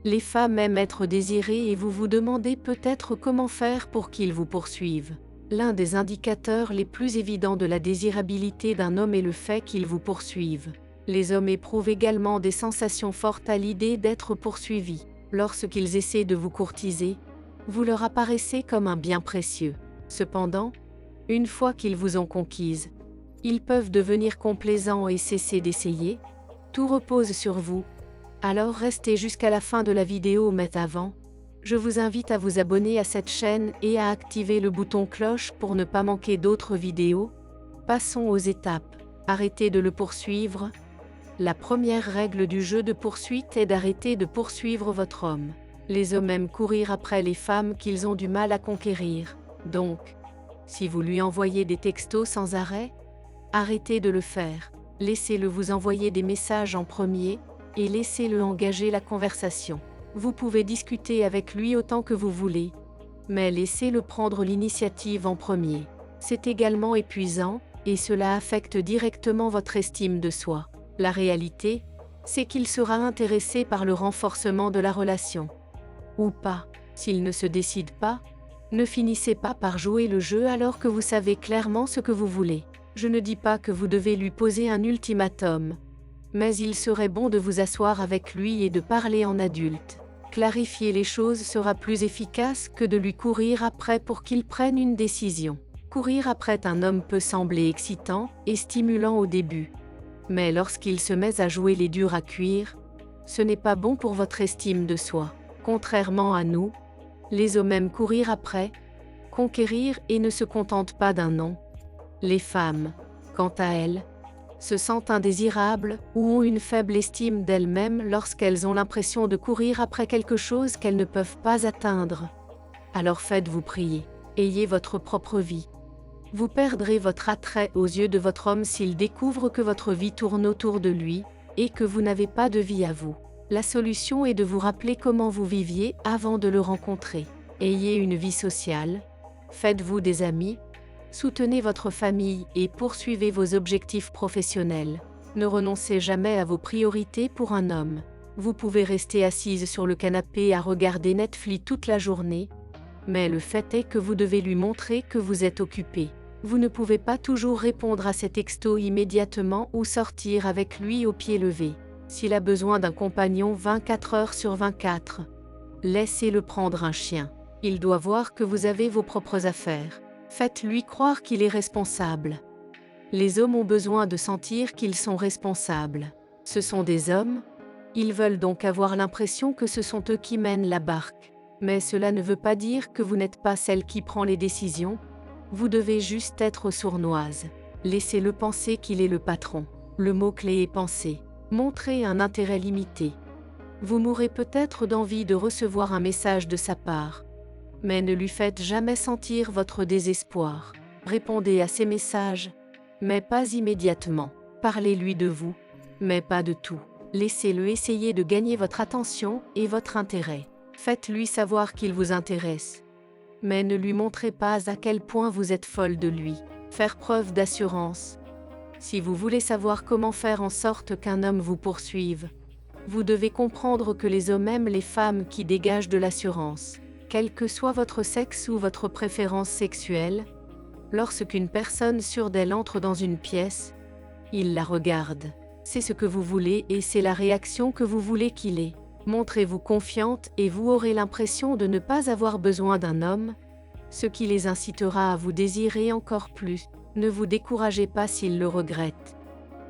Les femmes aiment être désirées et vous vous demandez peut-être comment faire pour qu'ils vous poursuivent. L'un des indicateurs les plus évidents de la désirabilité d'un homme est le fait qu'il vous poursuive. Les hommes éprouvent également des sensations fortes à l'idée d'être poursuivis. Lorsqu'ils essaient de vous courtiser, vous leur apparaissez comme un bien précieux. Cependant, une fois qu'ils vous ont conquise, ils peuvent devenir complaisants et cesser d'essayer. Tout repose sur vous. Alors restez jusqu'à la fin de la vidéo, mais avant, je vous invite à vous abonner à cette chaîne et à activer le bouton cloche pour ne pas manquer d'autres vidéos. Passons aux étapes. Arrêtez de le poursuivre. La première règle du jeu de poursuite est d'arrêter de poursuivre votre homme. Les hommes aiment courir après les femmes qu'ils ont du mal à conquérir. Donc, si vous lui envoyez des textos sans arrêt, arrêtez de le faire. Laissez-le vous envoyer des messages en premier et laissez-le engager la conversation. Vous pouvez discuter avec lui autant que vous voulez, mais laissez-le prendre l'initiative en premier. C'est également épuisant et cela affecte directement votre estime de soi. La réalité, c'est qu'il sera intéressé par le renforcement de la relation. Ou pas. S'il ne se décide pas, ne finissez pas par jouer le jeu alors que vous savez clairement ce que vous voulez. Je ne dis pas que vous devez lui poser un ultimatum, mais il serait bon de vous asseoir avec lui et de parler en adulte. Clarifier les choses sera plus efficace que de lui courir après pour qu'il prenne une décision. Courir après un homme peut sembler excitant et stimulant au début. Mais lorsqu'il se met à jouer les durs à cuire, ce n'est pas bon pour votre estime de soi. Contrairement à nous, les hommes aiment courir après, conquérir et ne se contentent pas d'un non. Les femmes, quant à elles, se sentent indésirables ou ont une faible estime d'elles-mêmes lorsqu'elles ont l'impression de courir après quelque chose qu'elles ne peuvent pas atteindre. Alors faites-vous prier. Ayez votre propre vie. Vous perdrez votre attrait aux yeux de votre homme s'il découvre que votre vie tourne autour de lui et que vous n'avez pas de vie à vous. La solution est de vous rappeler comment vous viviez avant de le rencontrer. Ayez une vie sociale, faites-vous des amis, soutenez votre famille et poursuivez vos objectifs professionnels. Ne renoncez jamais à vos priorités pour un homme. Vous pouvez rester assise sur le canapé à regarder Netflix toute la journée, mais le fait est que vous devez lui montrer que vous êtes occupé. Vous ne pouvez pas toujours répondre à ses textos immédiatement ou sortir avec lui au pied levé. S'il a besoin d'un compagnon 24 heures sur 24, laissez-le prendre un chien. Il doit voir que vous avez vos propres affaires. Faites-lui croire qu'il est responsable. Les hommes ont besoin de sentir qu'ils sont responsables. Ce sont des hommes, ils veulent donc avoir l'impression que ce sont eux qui mènent la barque. Mais cela ne veut pas dire que vous n'êtes pas celle qui prend les décisions. Vous devez juste être sournoise. Laissez-le penser qu'il est le patron. Le mot-clé est penser. Montrez un intérêt limité. Vous mourrez peut-être d'envie de recevoir un message de sa part. Mais ne lui faites jamais sentir votre désespoir. Répondez à ses messages, mais pas immédiatement. Parlez-lui de vous, mais pas de tout. Laissez-le essayer de gagner votre attention et votre intérêt. Faites-lui savoir qu'il vous intéresse. Mais ne lui montrez pas à quel point vous êtes folle de lui. Faire preuve d'assurance. Si vous voulez savoir comment faire en sorte qu'un homme vous poursuive, vous devez comprendre que les hommes aiment les femmes qui dégagent de l'assurance. Quel que soit votre sexe ou votre préférence sexuelle, lorsqu'une personne sûre d'elle entre dans une pièce, il la regarde. C'est ce que vous voulez et c'est la réaction que vous voulez qu'il ait. Montrez-vous confiante et vous aurez l'impression de ne pas avoir besoin d'un homme, ce qui les incitera à vous désirer encore plus. Ne vous découragez pas s'il le regrette.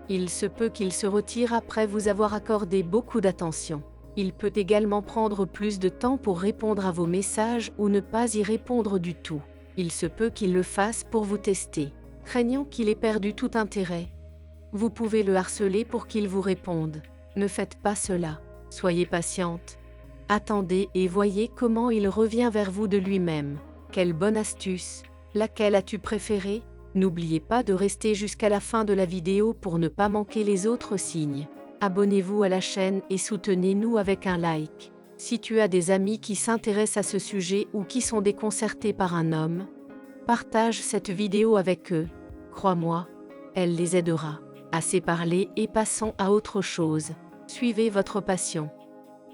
Il se peut qu'il se retire après vous avoir accordé beaucoup d'attention. Il peut également prendre plus de temps pour répondre à vos messages ou ne pas y répondre du tout. Il se peut qu'il le fasse pour vous tester. Craignant qu'il ait perdu tout intérêt, vous pouvez le harceler pour qu'il vous réponde. Ne faites pas cela. Soyez patiente. Attendez et voyez comment il revient vers vous de lui-même. Quelle bonne astuce! Laquelle as-tu préférée? N'oubliez pas de rester jusqu'à la fin de la vidéo pour ne pas manquer les autres signes. Abonnez-vous à la chaîne et soutenez-nous avec un like. Si tu as des amis qui s'intéressent à ce sujet ou qui sont déconcertés par un homme, partage cette vidéo avec eux. Crois-moi, elle les aidera. Assez parlé et passons à autre chose. Suivez votre passion.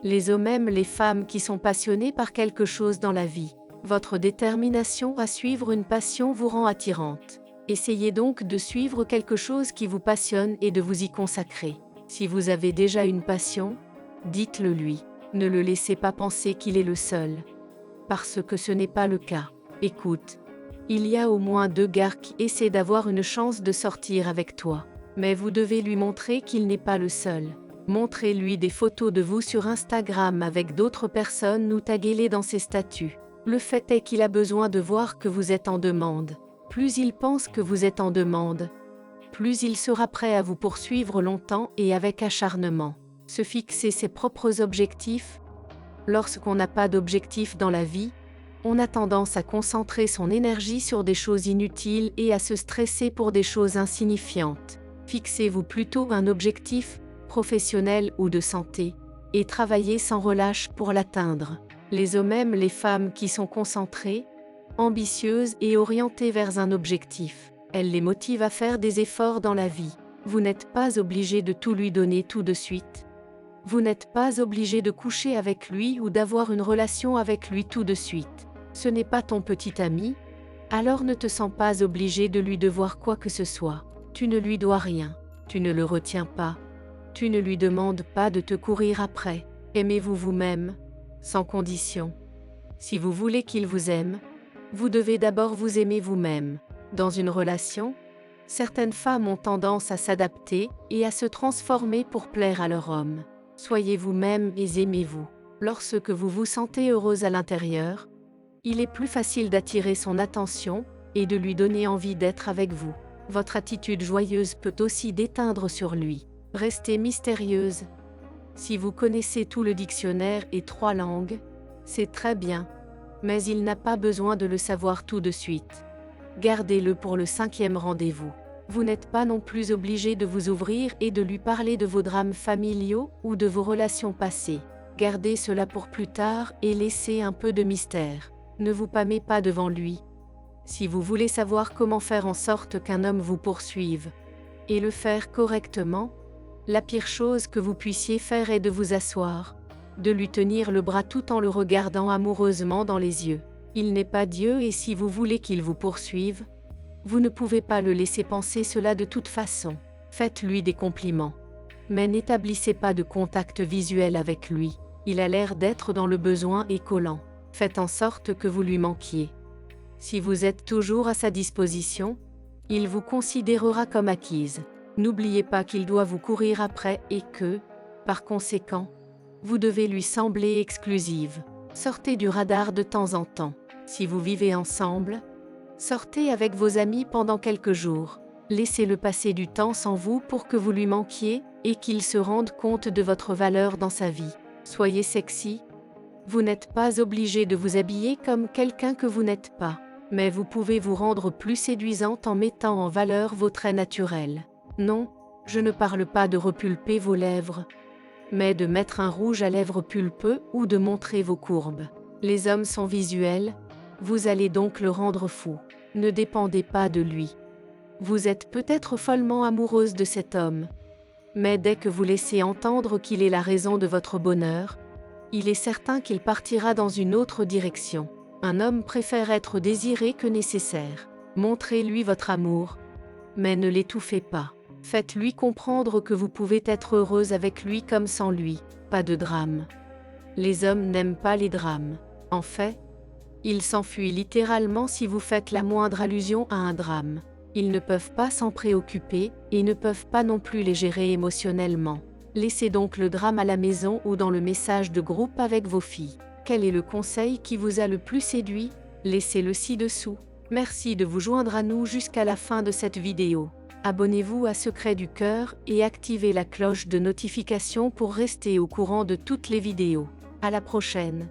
Les hommes aiment les femmes qui sont passionnées par quelque chose dans la vie. Votre détermination à suivre une passion vous rend attirante. Essayez donc de suivre quelque chose qui vous passionne et de vous y consacrer. Si vous avez déjà une passion, dites-le lui. Ne le laissez pas penser qu'il est le seul. Parce que ce n'est pas le cas. Écoute, il y a au moins 2 gars qui essaient d'avoir une chance de sortir avec toi. Mais vous devez lui montrer qu'il n'est pas le seul. Montrez-lui des photos de vous sur Instagram avec d'autres personnes ou taguez-les dans ses statuts. Le fait est qu'il a besoin de voir que vous êtes en demande. Plus il pense que vous êtes en demande, plus il sera prêt à vous poursuivre longtemps et avec acharnement. Se fixer ses propres objectifs. Lorsqu'on n'a pas d'objectif dans la vie, on a tendance à concentrer son énergie sur des choses inutiles et à se stresser pour des choses insignifiantes. Fixez-vous plutôt un objectif, professionnel ou de santé, et travaillez sans relâche pour l'atteindre. Les hommes aiment les femmes qui sont concentrées, ambitieuses et orientées vers un objectif. Elles les motivent à faire des efforts dans la vie. Vous n'êtes pas obligé de tout lui donner tout de suite. Vous n'êtes pas obligé de coucher avec lui ou d'avoir une relation avec lui tout de suite. Ce n'est pas ton petit ami, alors ne te sens pas obligé de lui devoir quoi que ce soit. Tu ne lui dois rien, tu ne le retiens pas, tu ne lui demandes pas de te courir après. Aimez-vous vous-même, sans condition. Si vous voulez qu'il vous aime, vous devez d'abord vous aimer vous-même. Dans une relation, certaines femmes ont tendance à s'adapter et à se transformer pour plaire à leur homme. Soyez vous-même et aimez-vous. Lorsque vous vous sentez heureuse à l'intérieur, il est plus facile d'attirer son attention et de lui donner envie d'être avec vous. Votre attitude joyeuse peut aussi déteindre sur lui. Restez mystérieuse. Si vous connaissez tout le dictionnaire et 3 langues, c'est très bien, mais il n'a pas besoin de le savoir tout de suite. Gardez-le pour le 5e rendez-vous. Vous n'êtes pas non plus obligé de vous ouvrir et de lui parler de vos drames familiaux ou de vos relations passées. Gardez cela pour plus tard et laissez un peu de mystère. Ne vous pâmez pas devant lui. Si vous voulez savoir comment faire en sorte qu'un homme vous poursuive, et le faire correctement, la pire chose que vous puissiez faire est de vous asseoir, de lui tenir le bras tout en le regardant amoureusement dans les yeux. Il n'est pas Dieu et si vous voulez qu'il vous poursuive, vous ne pouvez pas le laisser penser cela de toute façon. Faites-lui des compliments. Mais n'établissez pas de contact visuel avec lui. Il a l'air d'être dans le besoin et collant. Faites en sorte que vous lui manquiez. Si vous êtes toujours à sa disposition, il vous considérera comme acquise. N'oubliez pas qu'il doit vous courir après et que, par conséquent, vous devez lui sembler exclusive. Sortez du radar de temps en temps. Si vous vivez ensemble, sortez avec vos amis pendant quelques jours. Laissez-le passer du temps sans vous pour que vous lui manquiez et qu'il se rende compte de votre valeur dans sa vie. Soyez sexy. Vous n'êtes pas obligé de vous habiller comme quelqu'un que vous n'êtes pas, mais vous pouvez vous rendre plus séduisante en mettant en valeur vos traits naturels. Non, je ne parle pas de repulper vos lèvres, mais de mettre un rouge à lèvres pulpeux ou de montrer vos courbes. Les hommes sont visuels, vous allez donc le rendre fou. Ne dépendez pas de lui. Vous êtes peut-être follement amoureuse de cet homme, mais dès que vous laissez entendre qu'il est la raison de votre bonheur, il est certain qu'il partira dans une autre direction. Un homme préfère être désiré que nécessaire. Montrez-lui votre amour, mais ne l'étouffez pas. Faites-lui comprendre que vous pouvez être heureuse avec lui comme sans lui. Pas de drame. Les hommes n'aiment pas les drames. En fait, ils s'enfuient littéralement si vous faites la moindre allusion à un drame. Ils ne peuvent pas s'en préoccuper et ne peuvent pas non plus les gérer émotionnellement. Laissez donc le drame à la maison ou dans le message de groupe avec vos filles. Quel est le conseil qui vous a le plus séduit? Laissez-le ci-dessous. Merci de vous joindre à nous jusqu'à la fin de cette vidéo. Abonnez-vous à Secret du Cœur et activez la cloche de notification pour rester au courant de toutes les vidéos. À la prochaine.